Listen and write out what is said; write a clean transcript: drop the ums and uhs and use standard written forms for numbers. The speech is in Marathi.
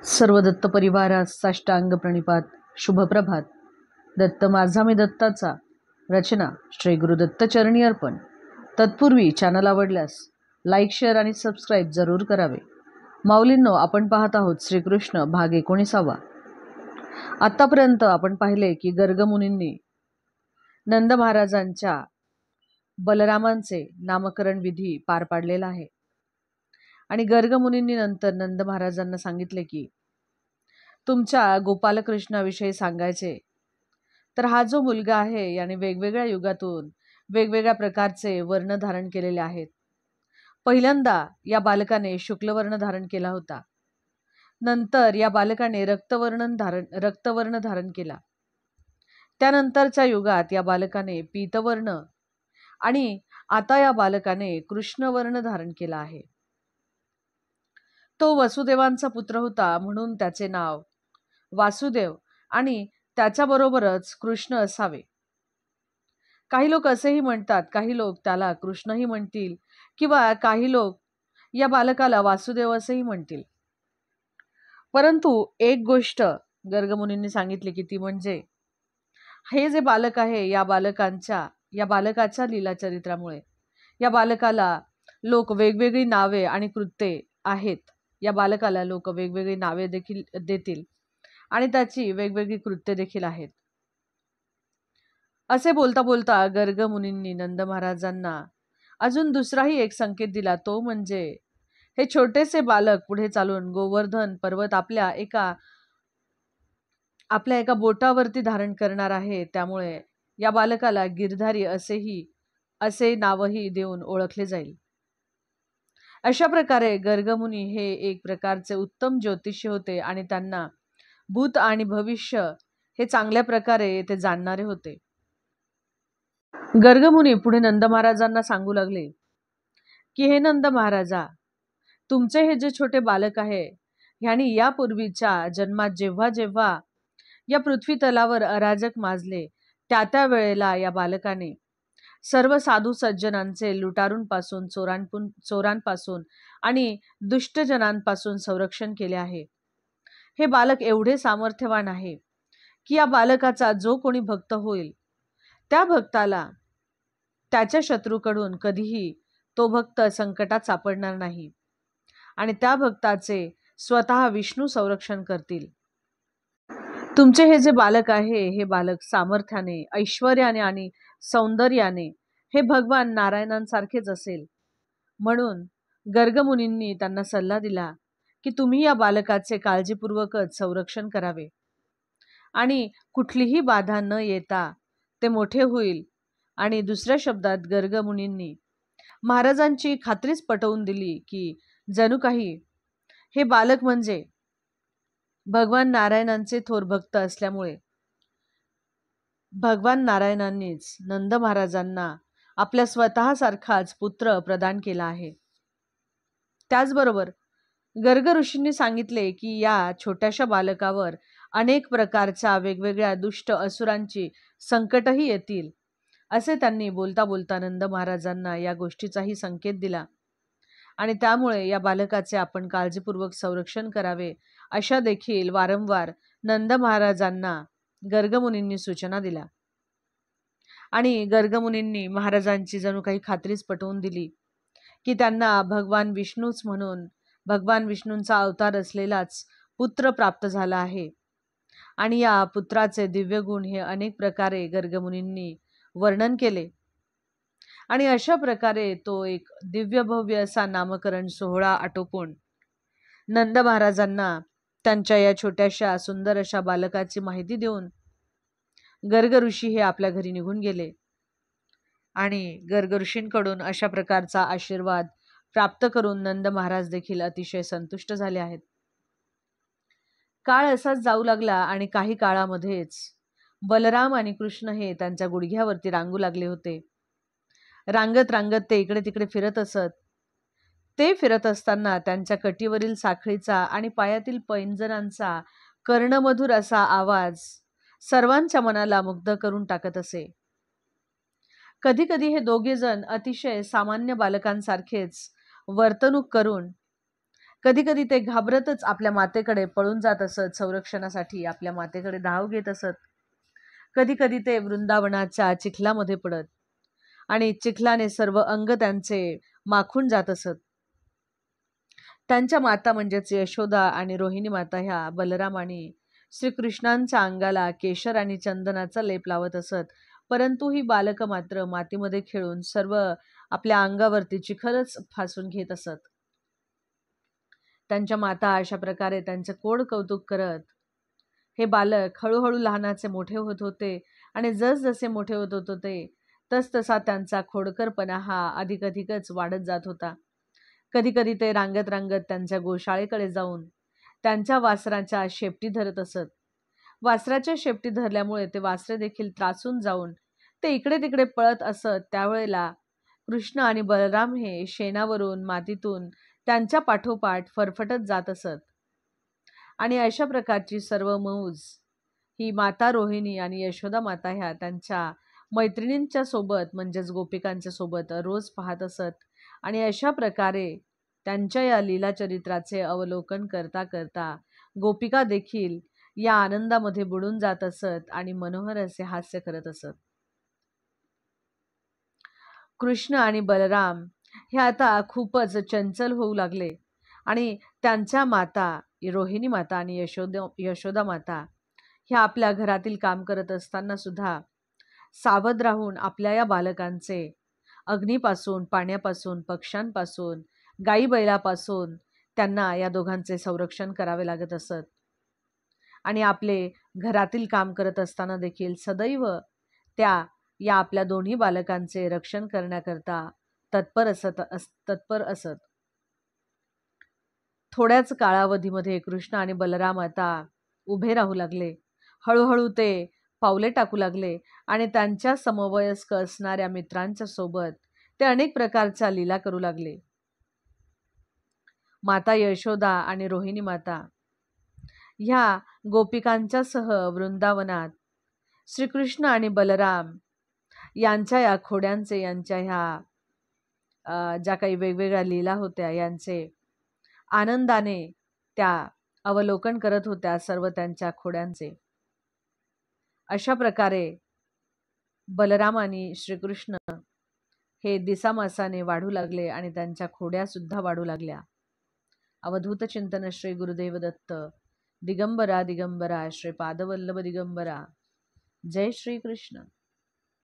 सर्व दत्त परिवारास साष्टांग प्रणिपात. शुभप्रभात. दत्त माझा मी दत्ताचा. रचना श्री गुरुदत्त चरणी अर्पण. तत्पूर्वी चॅनल आवडल्यास लाईक, शेअर आणि सबस्क्राईब जरूर करावे. माऊलींनो, आपण पाहत आहोत श्रीकृष्ण भाग 19. आतापर्यंत आपण पाहिले की गर्गमुनींनी नंद महाराजांच्या बलरामांचे नामकरण विधी पार पाडलेला आहे. आणि गर्गमुनींनी नंतर नंद महाराजांना सांगितले की तुमच्या गोपालकृष्णाविषयी सांगायचे तर हा जो मुलगा आहे याने वेगवेगळ्या युगातून वेगवेगळ्या प्रकारचे वर्ण धारण केलेले आहेत. पहिल्यांदा या बालकाने शुक्लवर्ण धारण केला होता. नंतर या बालकाने रक्तवर्ण धारण केला. त्यानंतरच्या युगात या बालकाने पीतवर्ण आणि आता या बालकाने कृष्णवर्ण धारण केला आहे. तो वसुदेवांचा पुत्र होता म्हणून त्याचे नाव वासुदेव आणि त्याच्याबरोबरच कृष्ण असावे. काही लोक असेही म्हणतात, काही लोक त्याला कृष्णही म्हणतील किंवा काही लोक या बालकाला वासुदेव असेही म्हणतील. परंतु एक गोष्ट गर्गमुनींनी सांगितली की ती म्हणजे हे जे बालक आहे या बालकाच्या लीला चरित्रामुळे या बालकाला लोक वेगवेगळी नावे आणि कृत्ये आहेत. या बालकाला लोक वेगवेगळी नावे देखील देतील आणि त्याची वेगवेगळी कृत्ये देखील आहेत. असे बोलता बोलता गर्गमुनींनी नंद महाराजांना अजून दुसराही एक संकेत दिला. तो म्हणजे हे छोटेसे बालक पुढे चालून गोवर्धन पर्वत आपल्या एका बोटावरती धारण करणार आहे. त्यामुळे या बालकाला गिरधारी असे नावही देऊन ओळखले जाईल. अशा प्रकारे गर्गमुनी हे एक प्रकारचे उत्तम ज्योतिषी होते आणि त्यांना भूत आणि भविष्य हे चांगल्या प्रकारे ते जाणणारे होते. गर्गमुनी पुढे नंद महाराजांना सांगू लागले की हे नंद महाराजा, तुमचे हे जे छोटे बालक आहे ह्यानी यापूर्वीच्या जन्मात जेव्हा जेव्हा या पृथ्वी तलावर अराजक माजले त्या वेळेला या बालकाने सर्व साधू सज्जनांचे लुटारूंपासून चोरांपासून आणि दुष्टजनांपासून संरक्षण केले आहे. हे बालक एवढे सामर्थ्यवान आहे की या बालकाचा जो कोणी भक्त होईल त्या भक्ताला त्याच्या शत्रूकडून कधीही तो भक्त संकटात सापडणार नाही आणि त्या भक्ताचे स्वतः विष्णू संरक्षण करतील. तुमचे हे जे बालक आहे हे बालक सामर्थ्याने, ऐश्वर्याने आणि सौंदर्याने हे भगवान नारायणांसारखेच असेल. म्हणून गर्गमुनींनी त्यांना सल्ला दिला की तुम्ही या बालकाचे काळजीपूर्वकच संरक्षण करावे आणि कुठलीही बाधा न येता ते मोठे होईल. आणि दुसऱ्या शब्दात गर्गमुनींनी महाराजांची खात्रीच पटवून दिली की जणू काही हे बालक म्हणजे भगवान नारायणांचे थोर भक्त असल्यामुळे भगवान नारायणांनीच नंद महाराजांना आपल्या स्वतःसारखाच पुत्र प्रदान केला आहे. त्याचबरोबर गर्ग ऋषींनी सांगितले की या छोट्याशा बालकावर अनेक प्रकारच्या वेगवेगळ्या दुष्ट असुरांची संकटही येतील. असे त्यांनी बोलता बोलता नंद महाराजांना या गोष्टीचाही संकेत दिला आणि त्यामुळे या बालकाचे आपण काळजीपूर्वक संरक्षण करावे अशा देखील वारंवार नंद महाराजांना गर्गमुनींनी सूचना दिल्या. आणि गर्गमुनींनी महाराजांची जणू काही खात्रीच पटवून दिली की त्यांना भगवान विष्णूच म्हणून भगवान विष्णूंचा अवतार असलेलाच पुत्र प्राप्त झाला आहे. आणि या पुत्राचे दिव्य गुण हे अनेक प्रकारे गर्गमुनींनी वर्णन केले आणि अशा प्रकारे तो एक दिव्य भव्य असा नामकरण सोहळा आटोपून नंद महाराजांना त्यांच्या या छोट्याशा सुंदर अशा बालकाची माहिती देऊन गर्ग ऋषी हे आपल्या घरी निघून गेले. आणि गर्ग ऋषींकडून अशा प्रकारचा आशीर्वाद प्राप्त करून नंद महाराज देखील अतिशय संतुष्ट झाले आहेत. काळ असाच जाऊ लागला आणि काही काळामध्येच बलराम आणि कृष्ण हे त्यांच्या गुडघ्यावरती रांगू लागले होते. रांगत रांगत ते इकडे तिकडे फिरत असत. ते फिरत असताना त्यांच्या कटीवरील साखळीचा आणि पायातील पैंजणांचा कर्णमधुर असा आवाज सर्वांच्या मनाला मुग्ध करून टाकत असे. कधी कधी हे दोघे जण अतिशय सामान्य बालकांसारखेच वर्तणूक करून कधी कधी ते घाबरतच आपल्या मातेकडे पळून जात असत, संरक्षणासाठी आपल्या मातेकडे धाव घेत असत. कधी कधी ते वृंदावनाच्या चिखलामध्ये पडत आणि चिखलाने सर्व अंग त्यांचे माखून जात असत. त्यांच्या माता म्हणजेच यशोदा आणि रोहिणी माता ह्या बलराम आणि श्रीकृष्णांच्या अंगाला केशर आणि चंदनाचा लेप लावत असत. परंतु ही बालक मात्र मातीमध्ये खेळून सर्व आपल्या अंगावरती चिखलच फासून घेत असत. त्यांच्या माता अशा प्रकारे त्यांचे कोड कौतुक करत हे बालक हळूहळू लहानाचे मोठे होत होते आणि जसजसे मोठे होत होते तसतसा त्यांचा खोडकरपणा हा अधिकच वाढत जात होता. कधी कधी ते रांगत रांगत त्यांच्या गोशाळेकडे जाऊन त्यांच्या वासराच्या शेपटी धरत असत. वासराच्या शेपटी धरल्यामुळे ते वासरे देखील त्रासून जाऊन ते इकडे तिकडे पळत असत. त्यावेळेला कृष्ण आणि बलराम हे शेणावरून मातीतून त्यांच्या पाठोपाठ फरफटत जात असत. आणि अशा प्रकारची सर्व मौज ही माता रोहिणी आणि यशोदा माता ह्या त्यांच्या मैत्रिणींच्या सोबत म्हणजेच गोपिकांच्या सोबत रोज पाहत असत. आणि अशा प्रकारे त्यांच्या या लीला चरित्राचे अवलोकन करता करता गोपिका देखील या आनंदामध्ये बुडून जात असत आणि मनोहर असे हास्य करत असत. कृष्ण आणि बलराम हे आता खूपच चंचल होऊ लागले आणि त्यांच्या माता रोहिणी माता आणि यशोदा माता ह्या आपल्या घरातील काम करत असताना सुद्धा सावध राहून आपल्या या बालकांचे अग्नीपासून, पाण्यापासून, पक्ष्यांपासून, गाई बैलापासून त्यांना या दोघांचे संरक्षण करावे लागत असत. आणि आपले घरातील काम करत असताना देखील सदैव त्या या आपल्या दोन्ही बालकांचे रक्षण करण्याकरता तत्पर असत. थोड्याच कालावधीमध्ये कृष्ण आणि बलराम आता उभे राहू लागले. हळूहळू ते पावले टाकू लागले आणि त्यांच्या समवयस्क असणाऱ्या मित्रांच्या सोबत ते अनेक प्रकारच्या लीला करू लागले. माता यशोदा आणि रोहिणी माता ह्या गोपिकांच्या सह वृंदावनात श्रीकृष्ण आणि बलराम यांच्या या खोड्यांचे, यांच्या ह्या ज्या काही वेगवेगळ्या लीला होत्या यांचे आनंदाने त्या अवलोकन करत होत्या, सर्व त्यांच्या खोड्यांचे. अशा प्रकारे बलराम आणि श्रीकृष्ण हे दिसामासाने वाढू लागले आणि त्यांच्या खोड्या सुद्धा वाढू लागल्या. अवधूत चिंतन श्री गुरुदेव दत्त. दिगंबरा दिगंबरा श्री पादवल्लभ दिगंबरा. जय श्री कृष्ण.